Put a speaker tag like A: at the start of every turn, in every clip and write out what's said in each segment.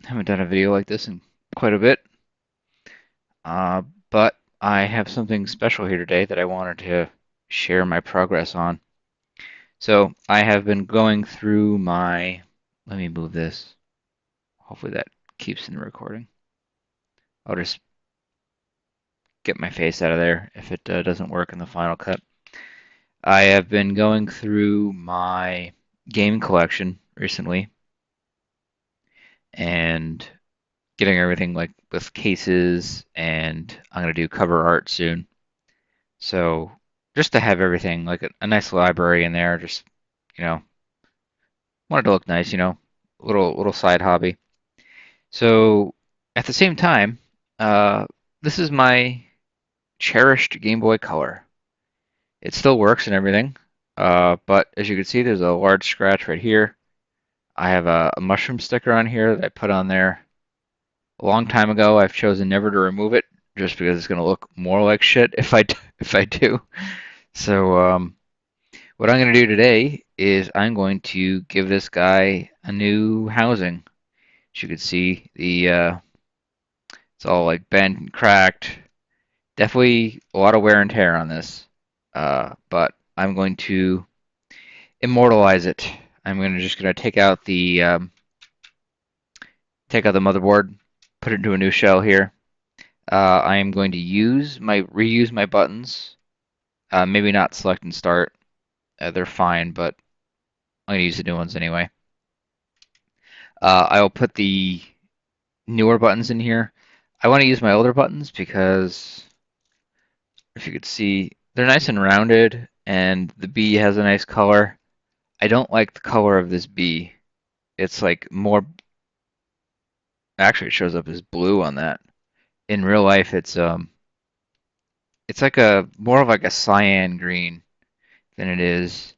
A: Haven't done a video like this in quite a bit, but I have something special here today that I wanted to share my progress on. So I have been going through my, let me move this. Hopefully that keeps in the recording. I'll just get my face out of there if it doesn't work in the final cut. I have been going through my game collection recently and getting everything like with cases, and I'm going to do cover art soon. So just to have everything like a nice library in there, just you know, wanted to look nice, little side hobby. So at the same time, uh, this is my cherished Game Boy Color. It still works and everything, but as you can see, there's a large scratch right here. I have a mushroom sticker on here that I put on there a long time ago. I've chosen never to remove it just because it's going to look more like shit if I do. So what I'm going to do today is I'm going to give this guy a new housing. As you can see, the it's all like bent and cracked. Definitely a lot of wear and tear on this. But I'm going to immortalize it. I'm just gonna take out the motherboard, put it into a new shell here. I am going to reuse my buttons. Maybe not select and start. They're fine, but I'm gonna use the new ones anyway. I'll put the newer buttons in here. I want to use my older buttons because if you could see, they're nice and rounded, and the B has a nice color. I don't like the color of this B. It's like more, actually it shows up as blue on that. In real life, it's like a more of like a cyan green than it is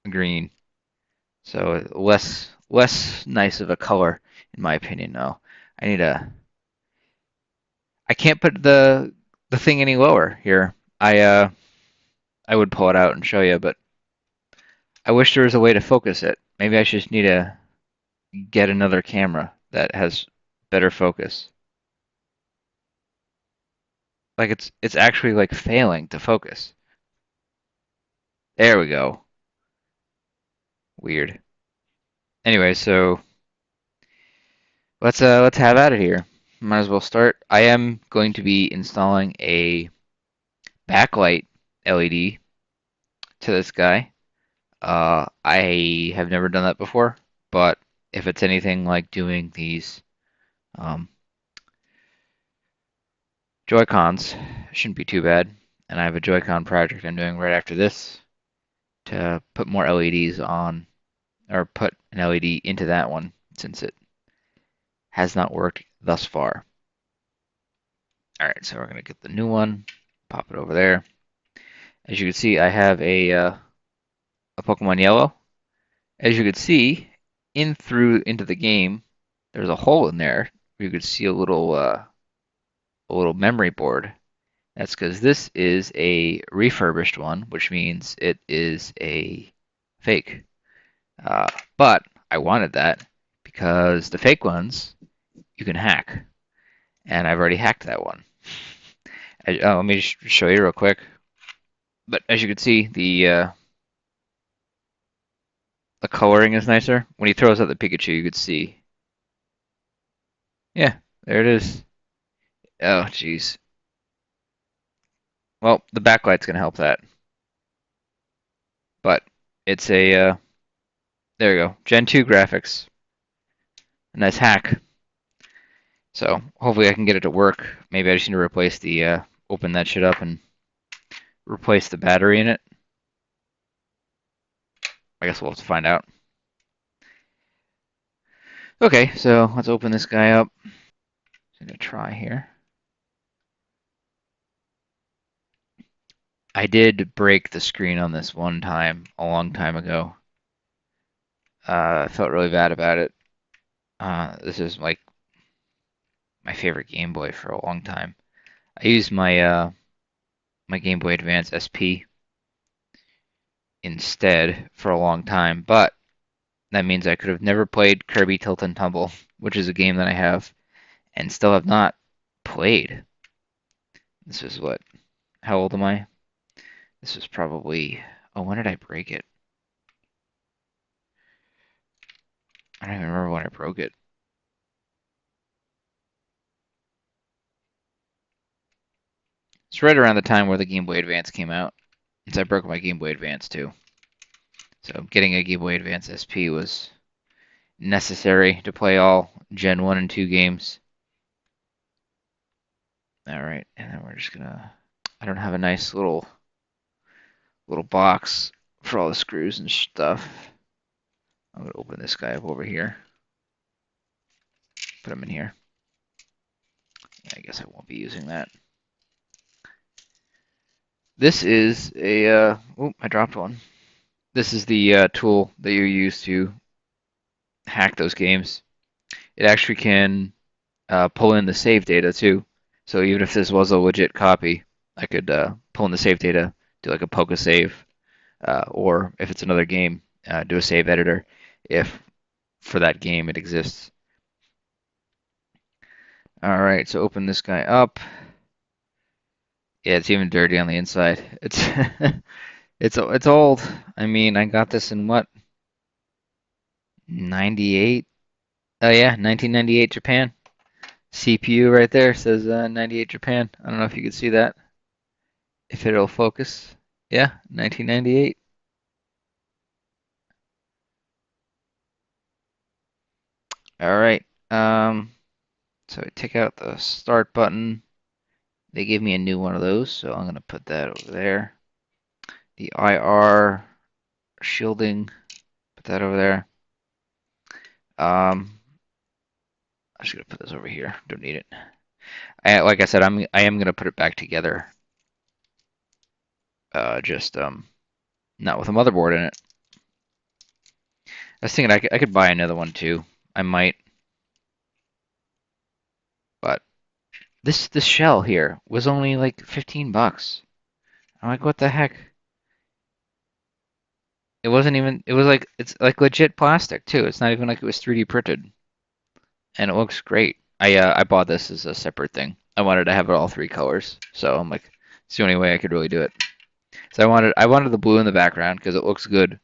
A: green. So less nice of a color in my opinion. No, I need a. I can't put the thing any lower here. I would pull it out and show you, but I wish there was a way to focus it. Maybe I just need to get another camera that has better focus. Like it's actually like failing to focus. There we go. Weird. Anyway, so let's have at it here. Might as well start. I am going to be installing a backlight LED to this guy. I have never done that before, but if it's anything like doing these um, Joy-Cons, it shouldn't be too bad. And I have a Joy-Con project I'm doing right after this to put more LEDs on, or put an LED into that one since it has not worked thus far. All right, so we're gonna get the new one, pop it over there. As you can see, I have a Pokemon Yellow. As you can see, into the game, there's a hole in there. You could see a little memory board. That's because this is a refurbished one, which means it is a fake. But I wanted that because the fake ones you can hack, and I've already hacked that one. Let me just show you real quick. But as you can see, the coloring is nicer. When he throws out the Pikachu, you could see. Yeah, there it is. Oh, jeez. Well, the backlight's gonna help that, but it's a there you go. Gen 2 graphics. A nice hack. So hopefully I can get it to work. Maybe I just need to replace open that shit up and replace the battery in it. I guess we'll have to find out. Okay, so let's open this guy up. I'm gonna try here. I did break the screen on this one time, a long time ago. I felt really bad about it. This is like my favorite Game Boy for a long time. I used my Game Boy Advance SP instead for a long time, but That means I could have never played Kirby Tilt and Tumble, which is a game that I have and still have not played. This is what? How old am I? This was probably. Oh, when did I break it? I don't even remember when I broke it. It's right around the time where the Game Boy Advance came out. Since I broke my Game Boy Advance too. So getting a Game Boy Advance SP was necessary to play all Gen 1 and 2 games. Alright, and then we're just gonna. I don't have a nice little box for all the screws and stuff. I'm gonna open this guy up over here. Put him in here. I guess I won't be using that. This is a. Oh, I dropped one. This is the tool that you use to hack those games. It actually can pull in the save data too. So even if this was a legit copy, I could pull in the save data, do like a poke save, or if it's another game, do a save editor if for that game it exists. All right, so open this guy up. Yeah, it's even dirty on the inside. It's it's old. I mean, I got this in what? 98? Oh yeah, 1998 Japan. CPU right there says 98 Japan. I don't know if you can see that. If it'll focus. Yeah, 1998. All right. So I take out the start button. They gave me a new one of those, so I'm gonna put that over there. The IR shielding, put that over there. I'm just gonna put this over here. Don't need it. Like I said, I am gonna put it back together. Just not with a motherboard in it. I was thinking I could buy another one too. I might, but this shell here was only like 15 bucks. I'm like, what the heck? It wasn't even. It was like it's like legit plastic too. It's not even like it was 3D printed, and it looks great. I bought this as a separate thing. I wanted to have it all three colors, so I'm like, it's the only way I could really do it. So I wanted the blue in the background because it looks good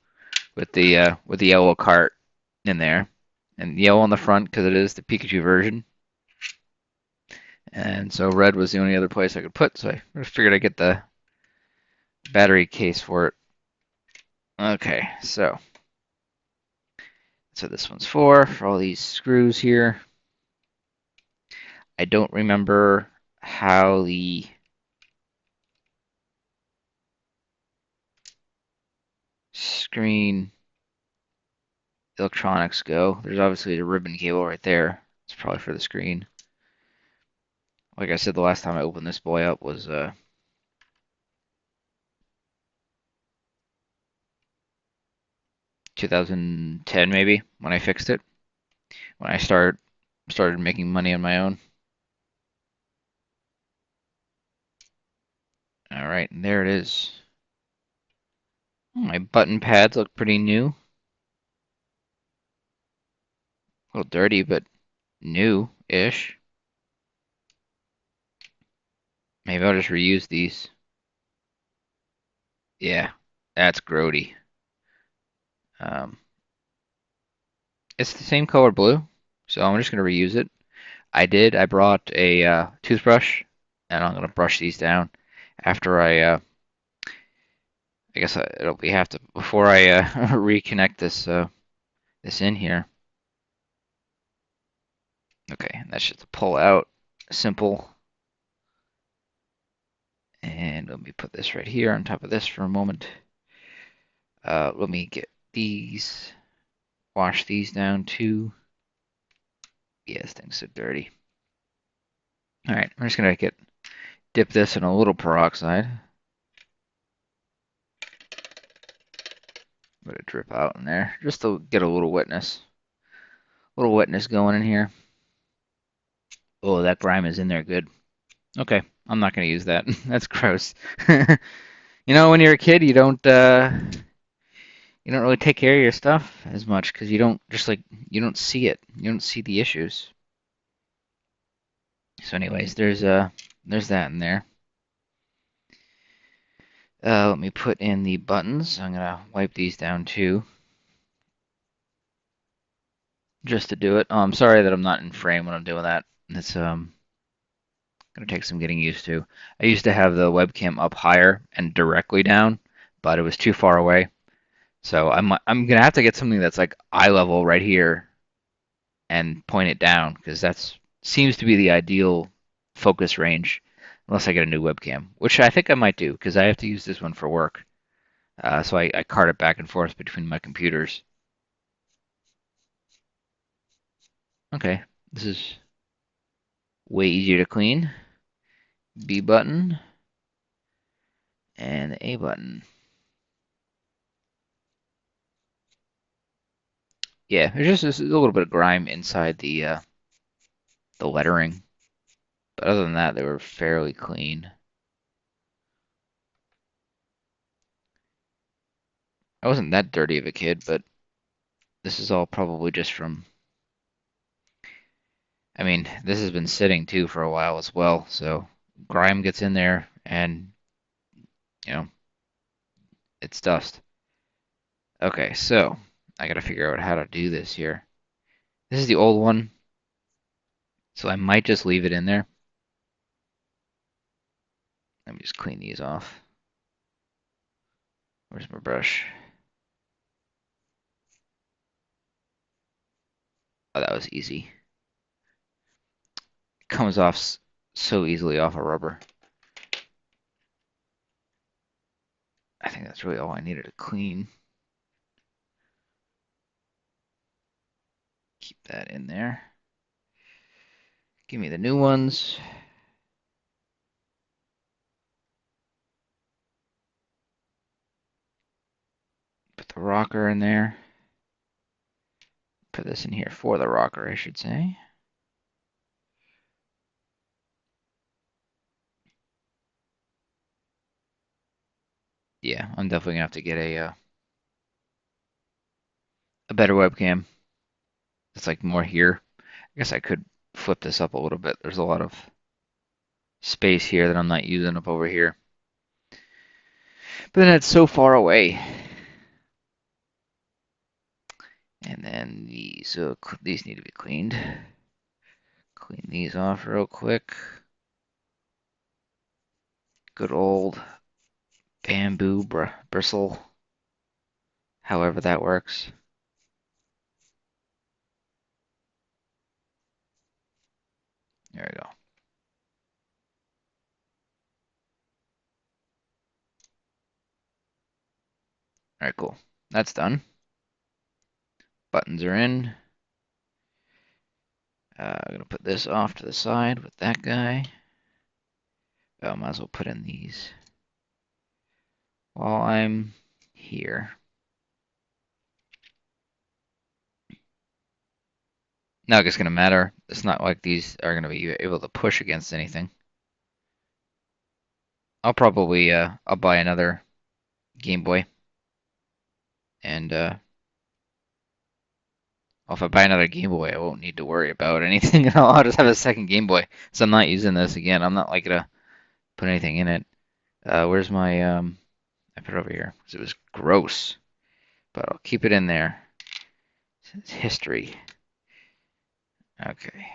A: with the yellow cart in there, and yellow on the front because it is the Pikachu version. And so red was the only other place I could put, so I figured I'd get the battery case for it. Okay, so this one's for all these screws here. I don't remember how the screen electronics go. There's obviously a ribbon cable right there. It's probably for the screen. Like I said, the last time I opened this boy up was 2010 maybe when I fixed it. When I started making money on my own. All right, and there it is. My button pads look pretty new. A little dirty, but new-ish. Maybe I'll just reuse these. Yeah, that's grody. Um, it's the same color blue, so I'm just gonna reuse it. I brought a toothbrush, and I'm gonna brush these down after I guess it'll be have to before I reconnect this in here. Okay, and that's just a pull out, simple. And let me put this right here on top of this for a moment. Let me get these, wash these down too. Yeah, this thing's so dirty. All right, I'm just gonna dip this in a little peroxide. Let it drip out in there, just to get a little wetness going in here. Oh, that grime is in there good. Okay, I'm not gonna use that. That's gross. You know, when you're a kid, you you don't really take care of your stuff as much because you don't just like you don't see it. You don't see the issues. So anyways, there's that in there. Let me put in the buttons. I'm gonna wipe these down too, just to do it. Oh, I'm sorry that I'm not in frame when I'm doing that. It's gonna take some getting used to. I used to have the webcam up higher and directly down, but it was too far away. So I'm gonna have to get something that's like eye level right here and point it down because that's seems to be the ideal focus range, unless I get a new webcam, which I think I might do because I have to use this one for work. So I cart it back and forth between my computers. Okay, this is way easier to clean. B button and the A button. Yeah, there's a little bit of grime inside the lettering, but other than that, they were fairly clean. I wasn't that dirty of a kid, but this is all probably just from. I mean, this has been sitting too for a while as well, so grime gets in there and, you know, it's dust. Okay, so I gotta figure out how to do this here. This is the old one, so I might just leave it in there. Let me just clean these off. Where's my brush? Oh, that was easy. It comes off so easily off a rubber. I think that's really all I needed to clean. Keep that in there. Give me the new ones. Put the rocker in there. Put this in here for the rocker, I should say. Yeah, I'm definitely gonna have to get a better webcam. It's like more here. I guess I could flip this up a little bit. There's a lot of space here that I'm not using up over here. But then it's so far away. And then these need to be cleaned. Clean these off real quick. Good old bamboo bristle, however that works. There we go. All right, cool. That's done. Buttons are in. I'm gonna put this off to the side with that guy. Oh, might as well put in these while I'm here. Not it's gonna matter. It's not like these are gonna be able to push against anything. I'll probably I'll buy another Game Boy, and well, if I buy another Game Boy, I won't need to worry about anything. I'll just have a second Game Boy, so I'm not using this again. I'm not like gonna put anything in it. Where's my I put it over here because it was gross, but I'll keep it in there. It's history. Okay,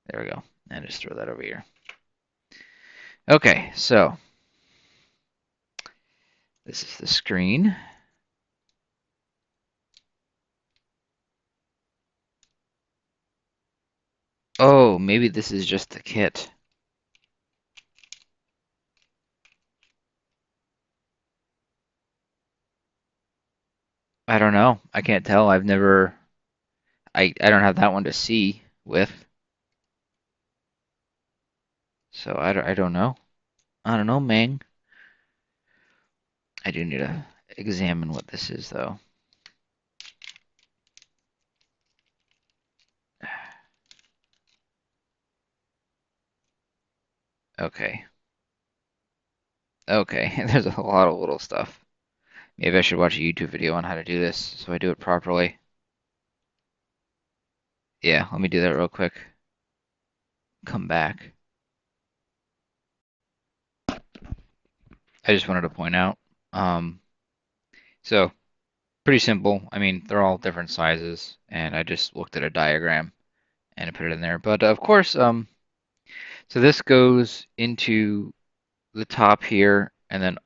A: there we go. And just throw that over here. Okay, so this is the screen. Oh, maybe this is just the kit. I don't know. I can't tell. I've never. I don't have that one to see with. So I don't know. I don't know, Ming. I do need to examine what this is, though. Okay. Okay, there's a lot of little stuff. Maybe I should watch a YouTube video on how to do this so I do it properly. Yeah, let me do that real quick. Come back. I just wanted to point out. Um, so pretty simple. I mean, they're all different sizes, and I just looked at a diagram and I put it in there. But of course, so this goes into the top here, and then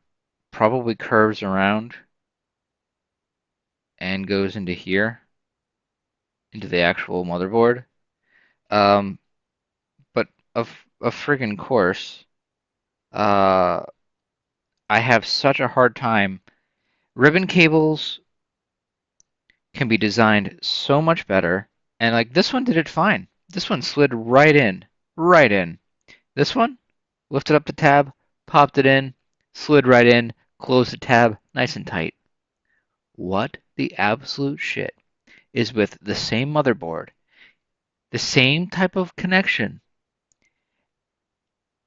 A: probably curves around and goes into here, into the actual motherboard. Um, but of friggin' course, uh, I have such a hard time. Ribbon cables can be designed so much better, and like this one did it fine. This one slid right in, right in. This one lifted up the tab, popped it in, slid right in, closed the tab, nice and tight. What the absolute shit is with the same motherboard, the same type of connection,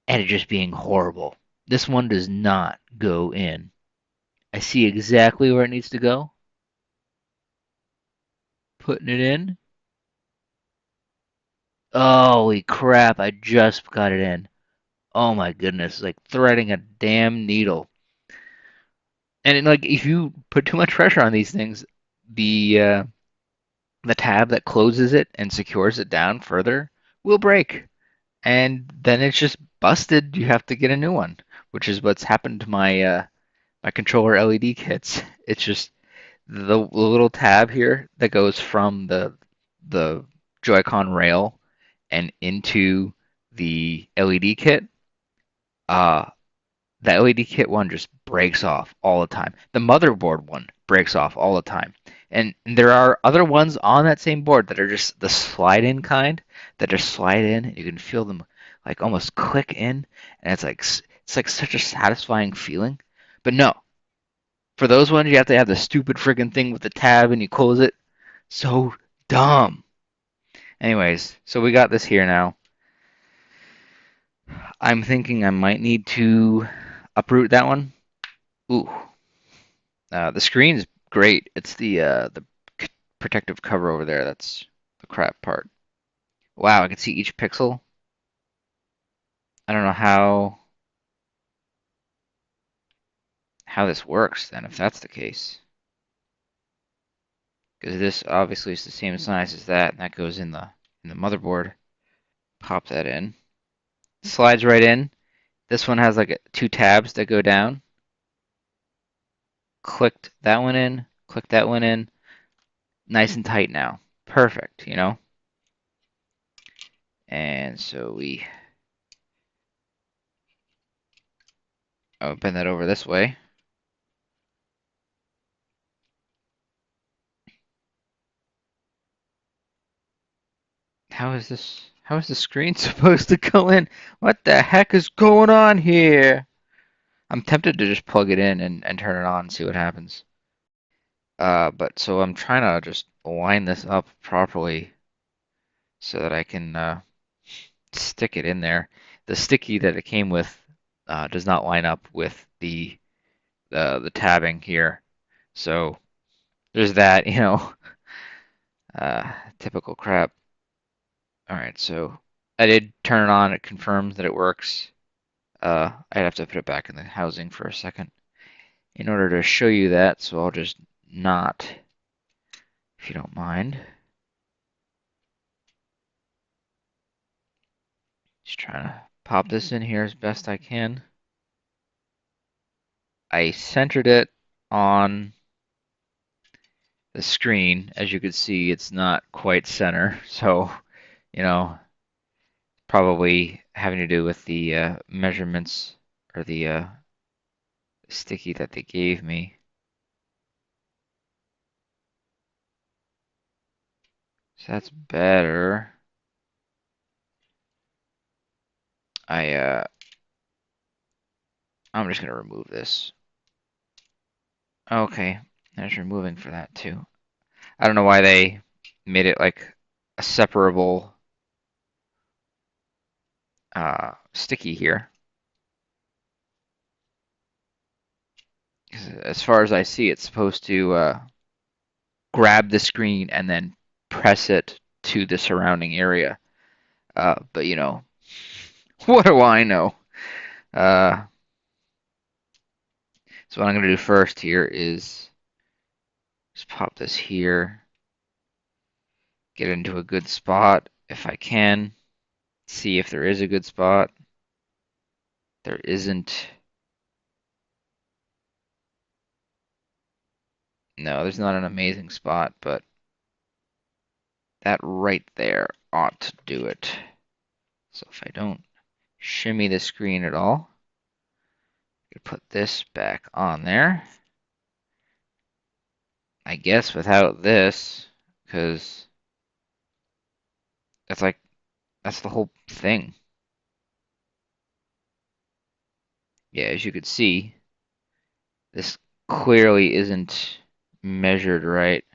A: and it just being horrible? This one does not go in. I see exactly where it needs to go. Putting it in. Holy crap, I just got it in. Oh my goodness, like threading a damn needle. And like if you put too much pressure on these things, the uh, the tab that closes it and secures it down further will break. And then it's just busted. You have to get a new one, which is what's happened to my controller LED kits. It's just the little tab here that goes from the Joy-Con rail and into the LED kit. Uh, the LED kit one just breaks off all the time. The motherboard one breaks off all the time. And there are other ones on that same board that are just the slide in kind that just slide in. You can feel them like almost click in, and it's like such a satisfying feeling. But no, for those ones you have to have the stupid friggin' thing with the tab and you close it. So dumb. Anyways, so we got this here now. I'm thinking I might need to uproot that one. Ooh, the screen's great. It's the protective cover over there that's the crap part. Wow, I can see each pixel. I don't know how this works then, if that's the case. Because this obviously is the same size as that, and that goes in the motherboard. Pop that in. Slides right in. This one has like two tabs that go down. Clicked that one in, clicked that one in. Nice and tight now. Perfect, you know? And so we bend that over this way. How is the screen supposed to go in? What the heck is going on here? I'm tempted to just plug it in and turn it on and see what happens. But so I'm trying to just line this up properly so that I can stick it in there. The sticky that it came with does not line up with the tabbing here. So there's that, typical crap. All right, so I did turn it on. It confirms that it works. I'd have to put it back in the housing for a second in order to show you that, so I'll just not, if you don't mind. Just trying to pop this in here as best I can. I centered it on the screen. As you can see, it's not quite center, so, you know, probably having to do with the measurements or the sticky that they gave me. So that's better. I I'm just gonna remove this. Okay, there's removing for that too. I don't know why they made it like a separable sticky here. As far as I see, it's supposed to grab the screen and then press it to the surrounding area. But you know, what do I know? Uh, so what I'm gonna do first here is just pop this here, get into a good spot if I can. See if there is a good spot. There isn't. No, there's not an amazing spot, but that right there ought to do it. So if I don't shimmy the screen at all, I put this back on there. I guess without this, because that's the whole thing. Yeah, as you could see, this clearly isn't measured right.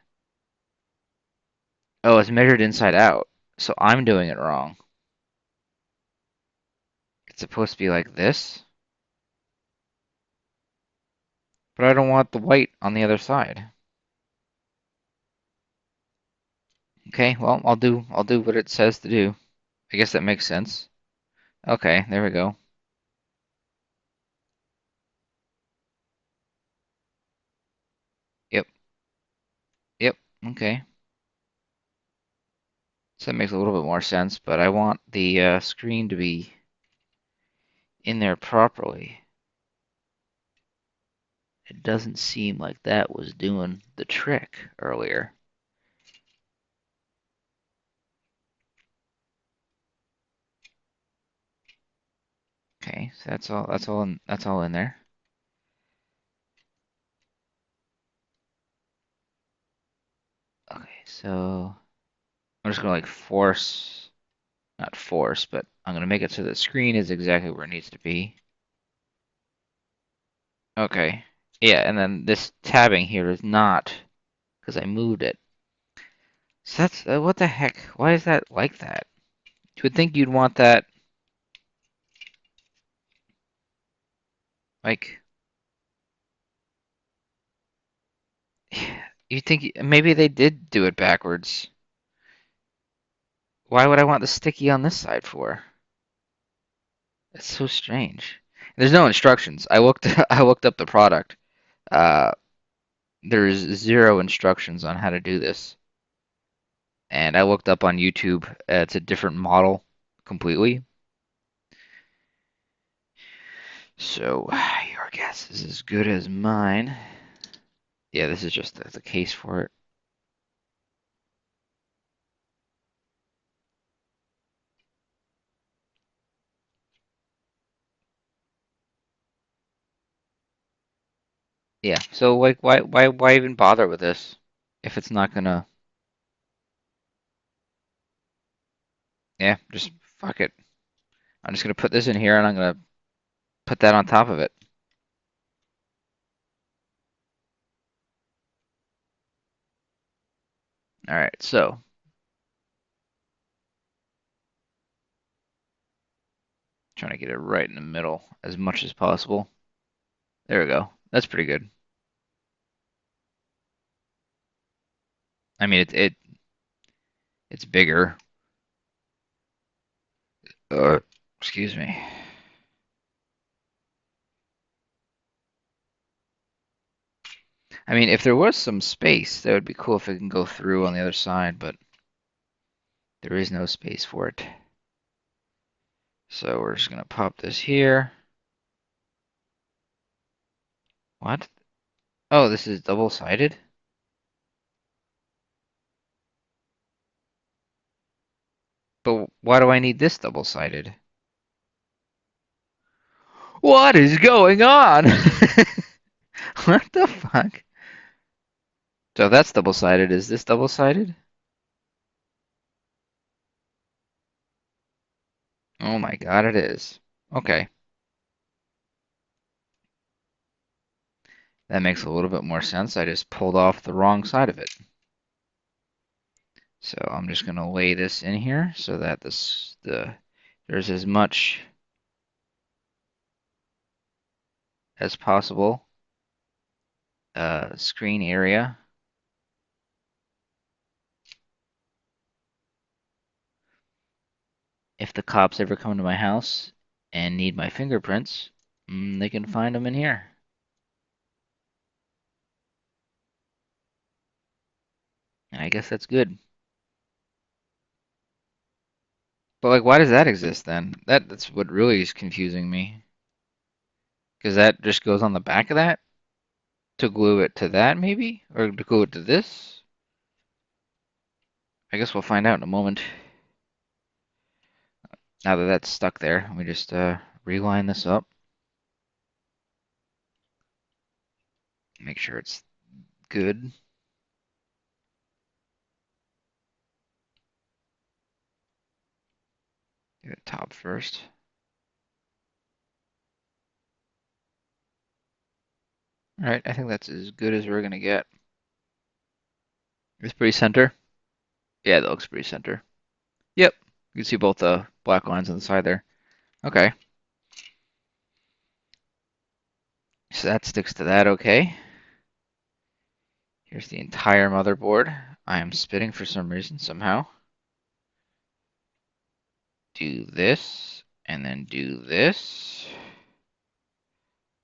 A: Oh, it's measured inside out, so I'm doing it wrong. It's supposed to be like this, but I don't want the white on the other side. Okay, well, I'll do what it says to do. I guess that makes sense. Okay, there we go. Yep, yep, okay. So that makes a little bit more sense, but I want the screen to be in there properly. It doesn't seem like that was doing the trick earlier. Okay, so that's all in there. Okay, so I'm just gonna like not force, but I'm gonna make it so the screen is exactly where it needs to be. Okay. Yeah, and then this tabbing here is not because I moved it. So that's what the heck? Why is that like that? You would think you'd want that like you think maybe they did do it backwards. Why would I want the sticky on this side for? It's so strange. There's no instructions. I looked I looked up the product. Uh, there's zero instructions on how to do this. And I looked up on YouTube. It's a different model completely. So your guess is as good as mine. Yeah, this is just the case for it. Yeah. So like, why even bother with this if it's not gonna? Yeah, just fuck it. I'm just gonna put this in here and I'm gonna put that on top of it. All right. So trying to get it right in the middle as much as possible. There we go. That's pretty good. I mean, it's bigger. Uh, excuse me. I mean, if there was some space, that would be cool if it can go through on the other side, but there is no space for it. So we're just gonna pop this here. What? Oh, this is double-sided? But why do I need this double-sided? What is going on? What the fuck? So if that's double-sided. Is this double-sided? Oh my god, it is. Okay. That makes a little bit more sense. I just pulled off the wrong side of it. So I'm just going to lay this in here so that there's as much as possible screen area. If the cops ever come to my house and need my fingerprints, they can find them in here. And I guess that's good. But like, why does that exist then? That's what really is confusing me. Because that just goes on the back of that to glue it to that, maybe, or to glue it to this. I guess we'll find out in a moment. Now that that's stuck there, let me just reline this up. Make sure it's good. Do the top first. All right, I think that's as good as we're gonna get. It's pretty center. Yeah, that looks pretty center. Yep, you can see both the black lines on the side there. Okay, so that sticks to that. Okay. Here's the entire motherboard. I am spitting for some reason, somehow. Do this, and then do this.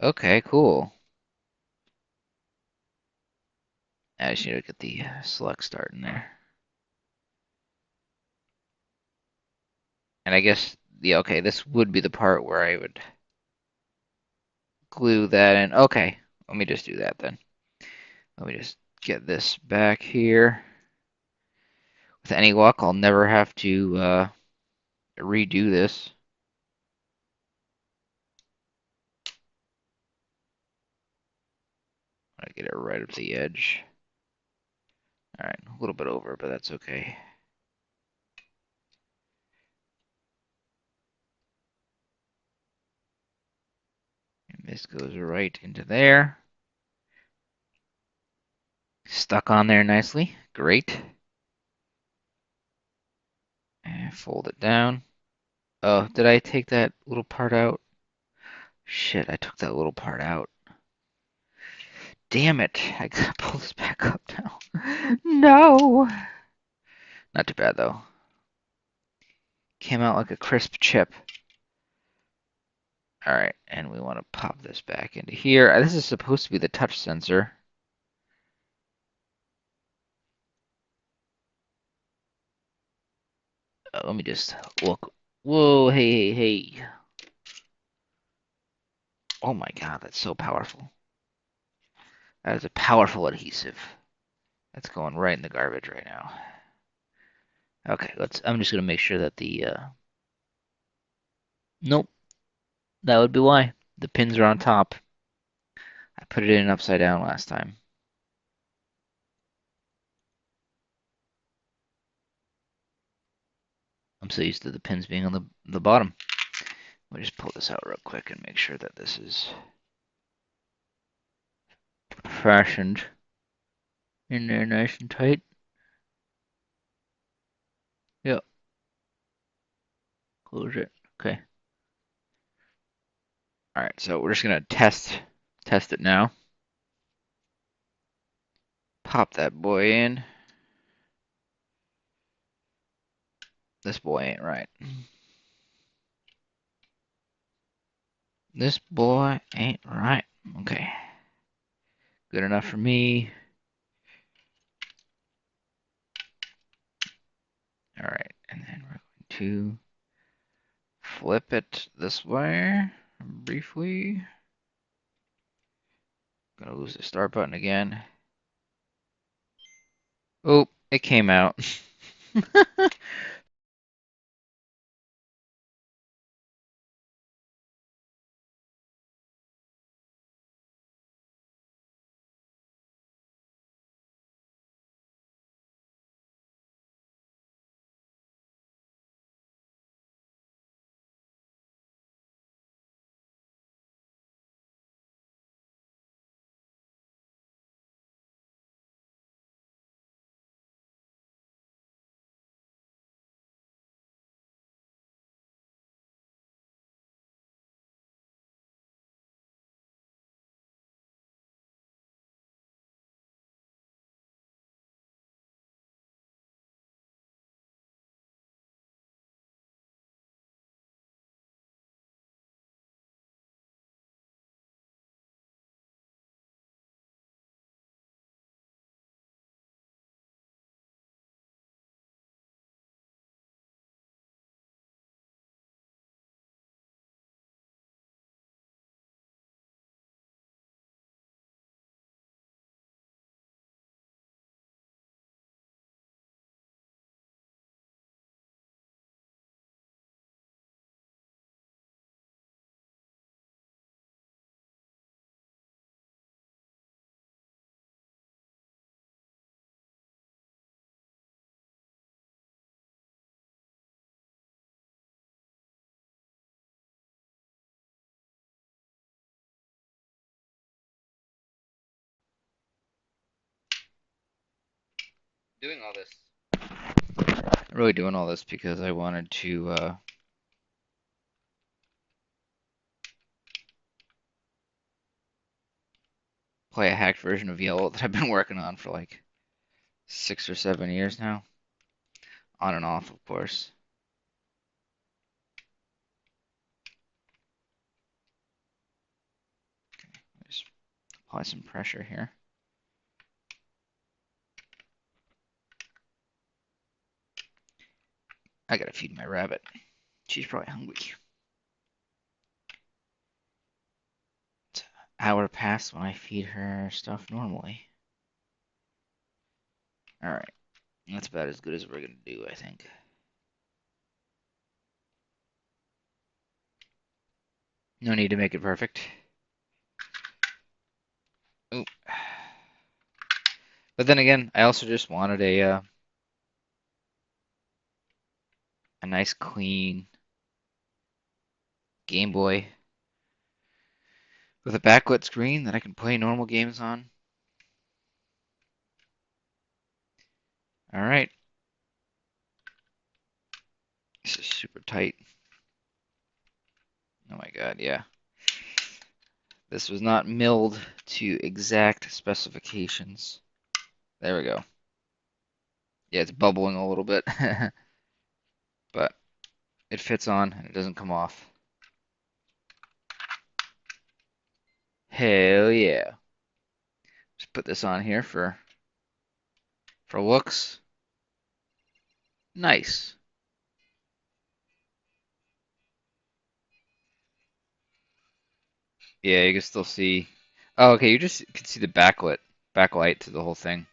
A: Okay, cool. I just need to get the select start in there. And I guess, yeah, okay, this would be the part where I would glue that in. Okay, let me just do that then. Let me just get this back here. With any luck, I'll never have to redo this. I get it right up the edge. All right, a little bit over, but that's okay. And this goes right into there. Stuck on there nicely. Great. And fold it down. Oh, did I take that little part out? Shit, I took that little part out. Damn it. I gotta pull this back up now. No. Not too bad, though. Came out like a crisp chip. Alright, and we want to pop this back into here. This is supposed to be the touch sensor. Let me just look. Whoa, hey, hey, hey. Oh my god, that's so powerful. That is a powerful adhesive. That's going right in the garbage right now. Okay, I'm just gonna make sure that nope, that would be why. The pins are on top. I put it in upside down last time. I'm so used to the pins being on the bottom. Let me just pull this out real quick and make sure that this is fastened in there nice and tight. Yep, close it. Okay. All right, so we're just gonna test it now. Pop that boy in. This boy ain't right. This boy ain't right. Okay. Good enough for me. All right, and then we're going to flip it this way briefly. Gonna lose the start button again. Oh, it came out. doing all this. I'm really doing all this because I wanted to play a hacked version of Yellow that I've been working on for like 6 or 7 years now, on and off, of course. Just apply some pressure here. I gotta feed my rabbit. She's probably hungry. It's an hour past when I feed her stuff normally. Alright, that's about as good as we're gonna do, I think. No need to make it perfect. Ooh. But then again, I also just wanted a nice clean Game Boy with a backlit screen that I can play normal games on. Alright, this is super tight. Oh my god, yeah. This was not milled to exact specifications. There we go. Yeah, it's bubbling a little bit, but it fits on and it doesn't come off. Hell yeah. Just put this on here for looks. Nice. Yeah, you can still see. Oh, okay, you just can see the backlight to the whole thing.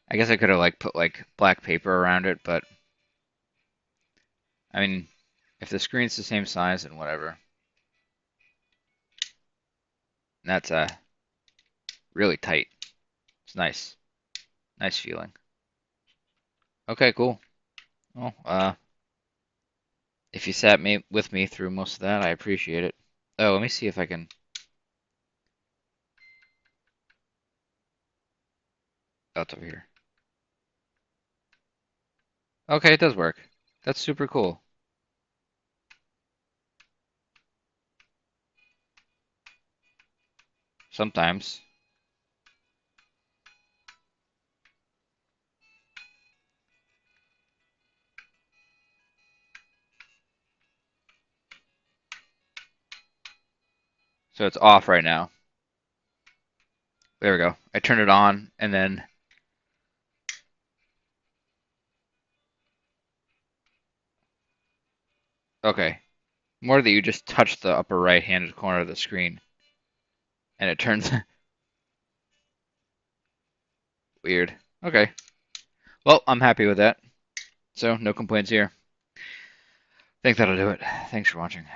A: I guess I could have like put like black paper around it, but I mean, if the screen's the same size, then whatever. That's really tight. It's nice. Nice feeling. Okay, cool. Well, if you sat me with me through most of that, I appreciate it. Oh, let me see if I can. Oh, it's over here. Okay, it does work. That's super cool. Sometimes. So it's off right now. There we go. I turned it on and then. Okay. More that you just touch the upper right-handed corner of the screen and it turns weird. Okay. Well, I'm happy with that. So, no complaints here. I think that'll do it. Thanks for watching.